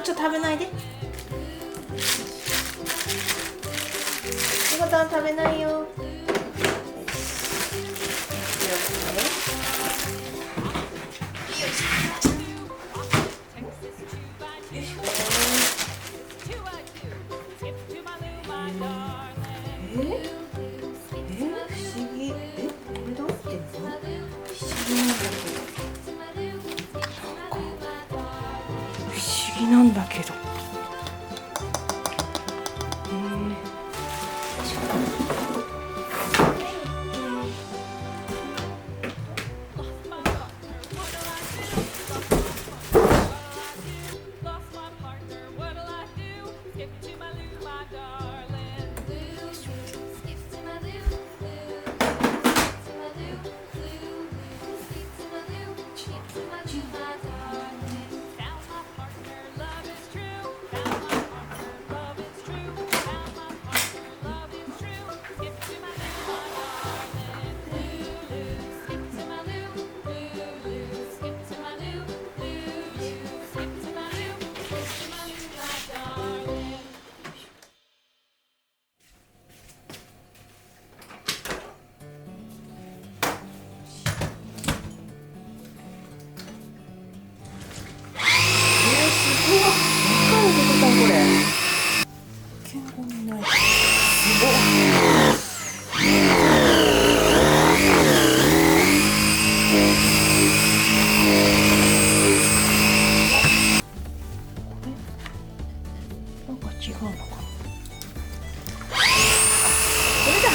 ちょっと食べないで。おばたん食べないよ。よなんだけど、違うのかな。これだ。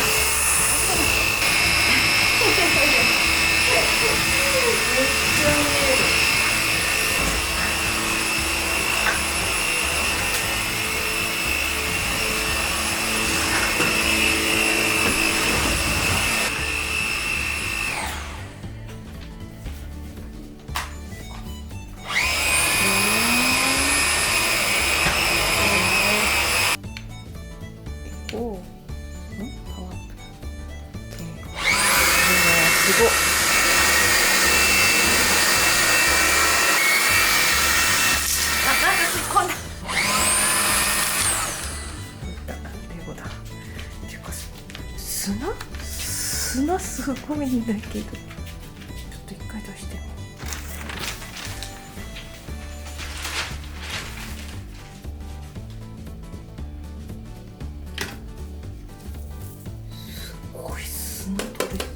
すごっ。なんか突っ込んだ。レゴだ。ていうか砂すごいんだけど、ちょっと一回出してみよう。すごい砂取れてる。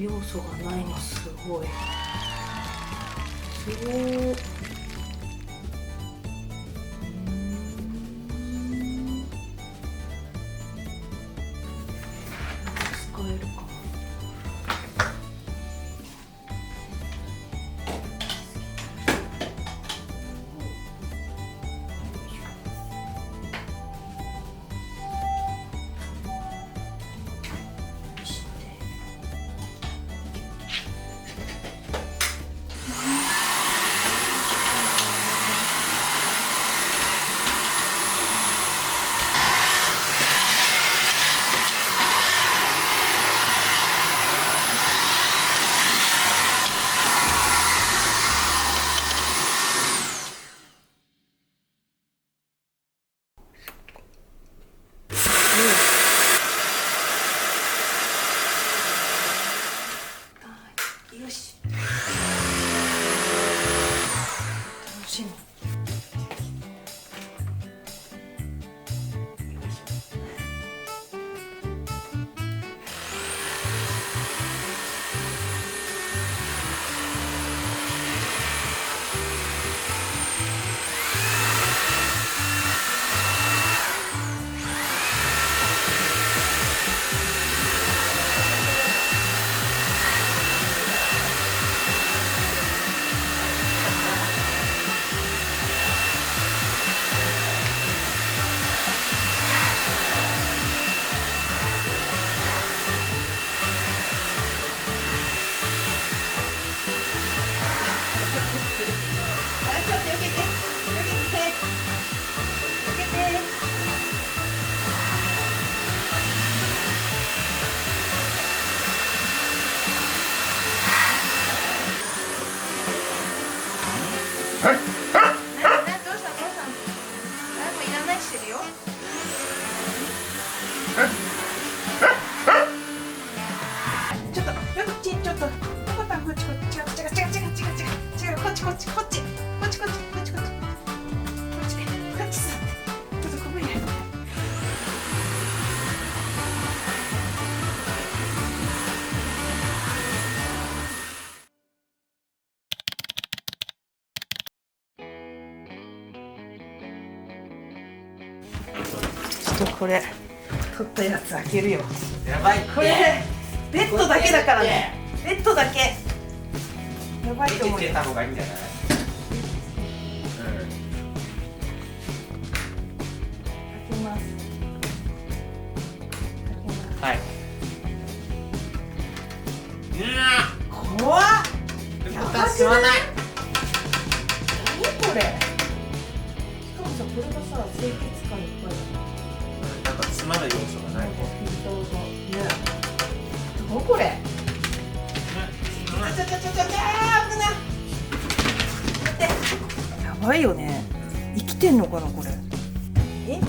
要素がないのすごい。すごい。使えるかも。よし。楽しみ。いらないしてるよ。ちょっとちょっとこっちこっち違うこっち座ってちょっとここや。ちょっとこれ取ったやつ開けるよ。やばいって。これベッドだけだからね。ベッドだけ。やばいと思うよ。つけた方がいいんじゃない？開けます。はい。怖っ。蓋吸わない。何これ。しかもさ、これがさ、清潔感いっぱいだ。なんか詰まる要素がないね。ピントがね。どここれ。危ない。待って。やばいよね。生きてんのかなこれ。え？